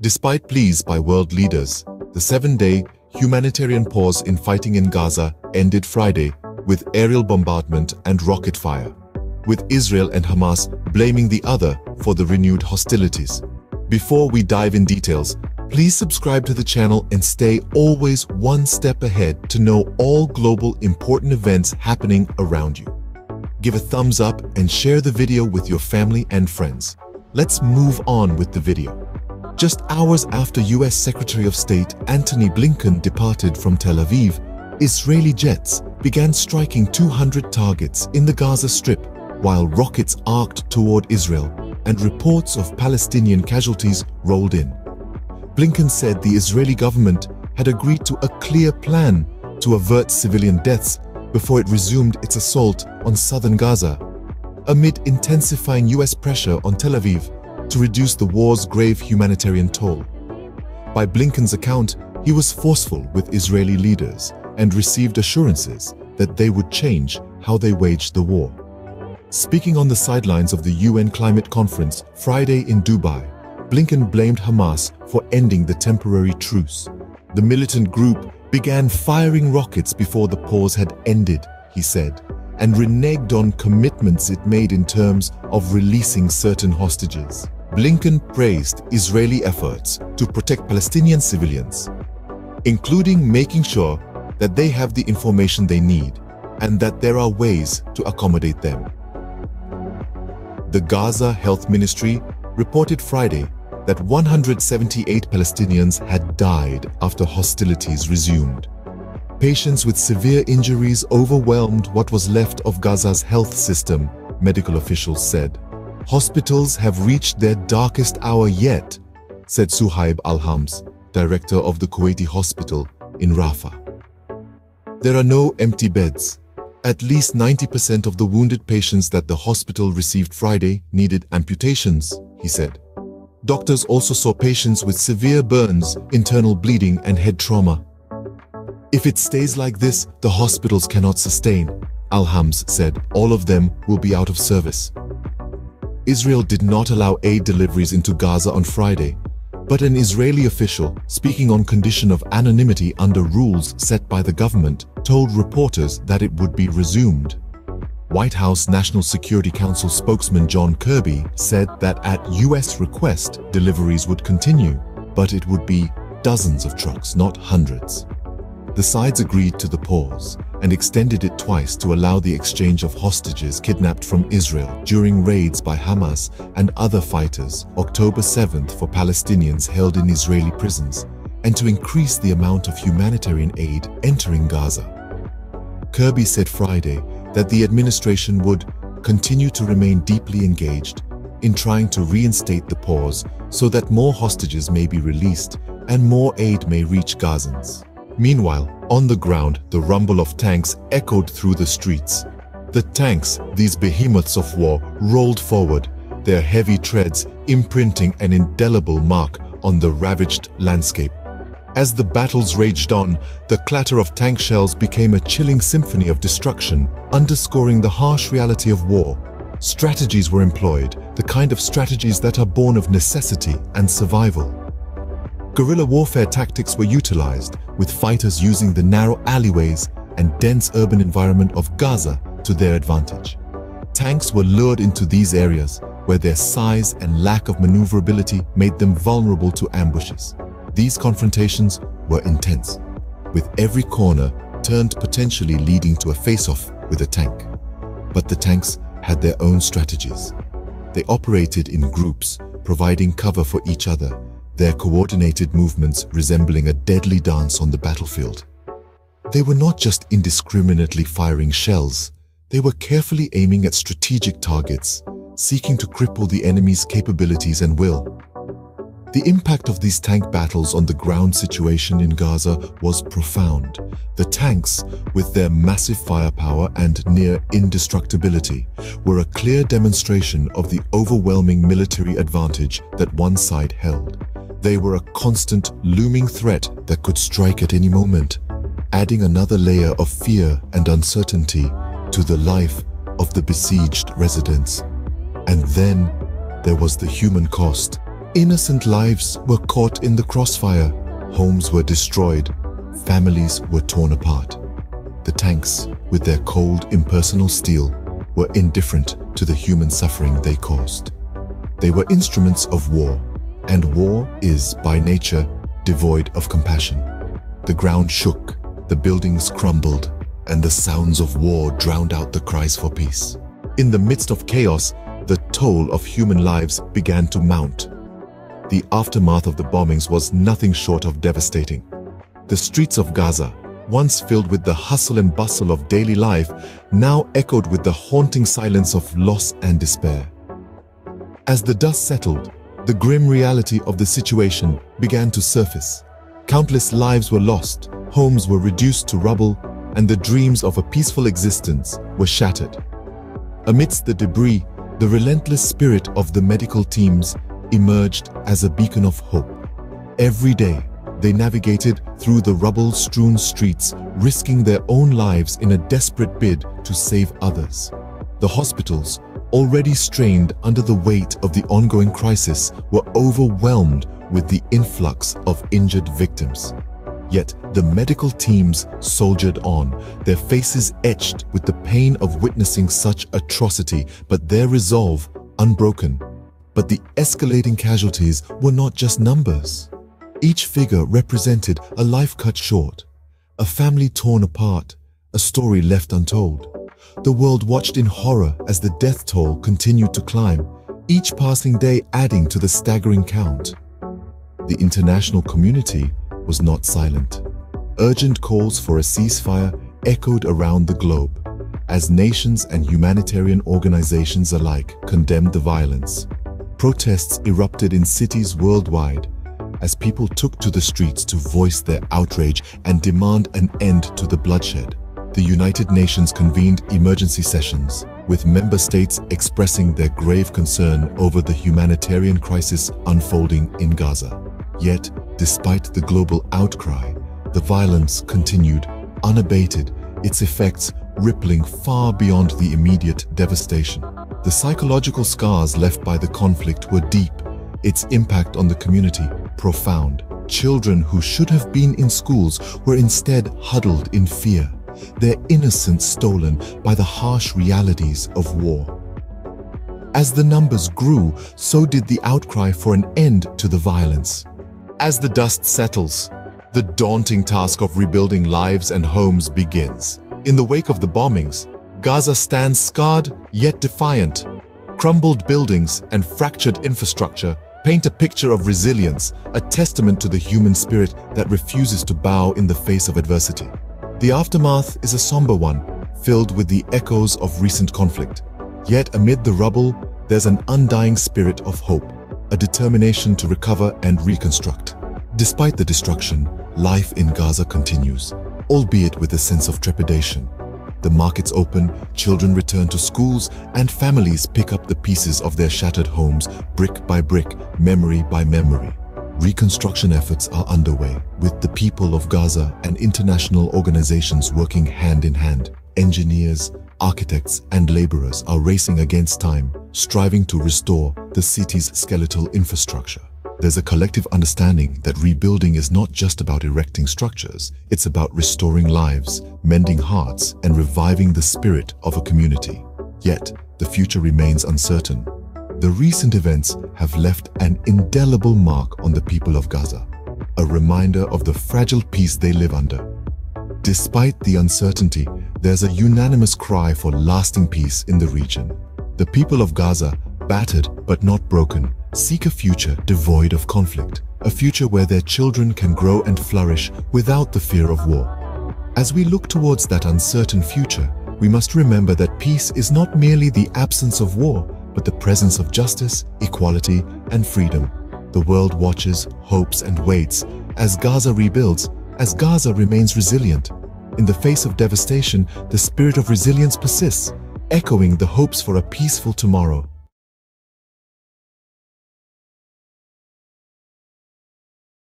Despite pleas by world leaders, the 7-day humanitarian pause in fighting in Gaza ended Friday with aerial bombardment and rocket fire, with Israel and Hamas blaming the other for the renewed hostilities. Before we dive in details, please subscribe to the channel and stay always one step ahead to know all global important events happening around you. Give a thumbs up and share the video with your family and friends. Let's move on with the video. Just hours after US Secretary of State Antony Blinken departed from Tel Aviv, Israeli jets began striking 200 targets in the Gaza Strip while rockets arced toward Israel and reports of Palestinian casualties rolled in. Blinken said the Israeli government had agreed to a clear plan to avert civilian deaths before it resumed its assault on southern Gaza, amid intensifying US pressure on Tel Aviv to reduce the war's grave humanitarian toll. By Blinken's account, he was forceful with Israeli leaders and received assurances that they would change how they waged the war. Speaking on the sidelines of the UN climate conference Friday in Dubai, Blinken blamed Hamas for ending the temporary truce. The militant group began firing rockets before the pause had ended, he said, and reneged on commitments it made in terms of releasing certain hostages. Blinken praised Israeli efforts to protect Palestinian civilians, including making sure that they have the information they need and that there are ways to accommodate them. The Gaza Health Ministry reported Friday that 178 Palestinians had died after hostilities resumed. Patients with severe injuries overwhelmed what was left of Gaza's health system, medical officials said. Hospitals have reached their darkest hour yet, said Suhaib Al-Hams, director of the Kuwaiti hospital in Rafah. There are no empty beds. At least 90% of the wounded patients that the hospital received Friday needed amputations, he said. Doctors also saw patients with severe burns, internal bleeding, and head trauma. If it stays like this, the hospitals cannot sustain, Al-Hams said. All of them will be out of service. Israel did not allow aid deliveries into Gaza on Friday, but an Israeli official, speaking on condition of anonymity under rules set by the government, told reporters that it would be resumed. White House National Security Council spokesman John Kirby said that at US request, deliveries would continue, but it would be dozens of trucks, not hundreds. The sides agreed to the pause and extended it twice to allow the exchange of hostages kidnapped from Israel during raids by Hamas and other fighters October 7th for Palestinians held in Israeli prisons, and to increase the amount of humanitarian aid entering Gaza. Kirby said Friday that the administration would continue to remain deeply engaged in trying to reinstate the pause so that more hostages may be released and more aid may reach Gazans. Meanwhile, on the ground, the rumble of tanks echoed through the streets. The tanks, these behemoths of war, rolled forward, their heavy treads imprinting an indelible mark on the ravaged landscape. As the battles raged on, the clatter of tank shells became a chilling symphony of destruction, underscoring the harsh reality of war. Strategies were employed, the kind of strategies that are born of necessity and survival. Guerrilla warfare tactics were utilized, with fighters using the narrow alleyways and dense urban environment of Gaza to their advantage. Tanks were lured into these areas, where their size and lack of maneuverability made them vulnerable to ambushes. These confrontations were intense, with every corner turned potentially leading to a face-off with a tank. But the tanks had their own strategies. They operated in groups, providing cover for each other, their coordinated movements resembling a deadly dance on the battlefield. They were not just indiscriminately firing shells, they were carefully aiming at strategic targets, seeking to cripple the enemy's capabilities and will. The impact of these tank battles on the ground situation in Gaza was profound. The tanks, with their massive firepower and near indestructibility, were a clear demonstration of the overwhelming military advantage that one side held. They were a constant, looming threat that could strike at any moment, adding another layer of fear and uncertainty to the life of the besieged residents. And then there was the human cost. Innocent lives were caught in the crossfire. Homes were destroyed. Families were torn apart. The tanks, with their cold, impersonal steel, were indifferent to the human suffering they caused. They were instruments of war, and war is, by nature, devoid of compassion. The ground shook, the buildings crumbled, and the sounds of war drowned out the cries for peace. In the midst of chaos, the toll of human lives began to mount. The aftermath of the bombings was nothing short of devastating. The streets of Gaza, once filled with the hustle and bustle of daily life, now echoed with the haunting silence of loss and despair. As the dust settled, the grim reality of the situation began to surface. Countless lives were lost, homes were reduced to rubble, and the dreams of a peaceful existence were shattered. Amidst the debris, the relentless spirit of the medical teams emerged as a beacon of hope. Every day, they navigated through the rubble-strewn streets, risking their own lives in a desperate bid to save others. The hospitals, already strained under the weight of the ongoing crisis, were overwhelmed with the influx of injured victims. Yet the medical teams soldiered on, their faces etched with the pain of witnessing such atrocity, but their resolve unbroken. But the escalating casualties were not just numbers. Each figure represented a life cut short, a family torn apart, a story left untold. The world watched in horror as the death toll continued to climb, each passing day adding to the staggering count. The international community was not silent. Urgent calls for a ceasefire echoed around the globe, as nations and humanitarian organizations alike condemned the violence. Protests erupted in cities worldwide, as people took to the streets to voice their outrage and demand an end to the bloodshed. The United Nations convened emergency sessions, with member states expressing their grave concern over the humanitarian crisis unfolding in Gaza. Yet, despite the global outcry, the violence continued unabated, its effects rippling far beyond the immediate devastation. The psychological scars left by the conflict were deep, its impact on the community profound. Children who should have been in schools were instead huddled in fear, their innocence stolen by the harsh realities of war. As the numbers grew, so did the outcry for an end to the violence. As the dust settles, the daunting task of rebuilding lives and homes begins. In the wake of the bombings, Gaza stands scarred yet defiant. Crumbled buildings and fractured infrastructure paint a picture of resilience, a testament to the human spirit that refuses to bow in the face of adversity. The aftermath is a somber one, filled with the echoes of recent conflict. Yet amid the rubble, there's an undying spirit of hope, a determination to recover and reconstruct. Despite the destruction, life in Gaza continues, albeit with a sense of trepidation. The markets open, children return to schools, and families pick up the pieces of their shattered homes, brick by brick, memory by memory. Reconstruction efforts are underway, with the people of Gaza and international organizations working hand in hand. Engineers, architects, and laborers are racing against time, striving to restore the city's skeletal infrastructure. There's a collective understanding that rebuilding is not just about erecting structures, it's about restoring lives, mending hearts, and reviving the spirit of a community. Yet, the future remains uncertain. The recent events have left an indelible mark on the people of Gaza, a reminder of the fragile peace they live under. Despite the uncertainty, there's a unanimous cry for lasting peace in the region. The people of Gaza, battered but not broken, seek a future devoid of conflict, a future where their children can grow and flourish without the fear of war. As we look towards that uncertain future, we must remember that peace is not merely the absence of war, but the presence of justice, equality, and freedom. The world watches, hopes, and waits as Gaza rebuilds, as Gaza remains resilient. In the face of devastation, the spirit of resilience persists, echoing the hopes for a peaceful tomorrow.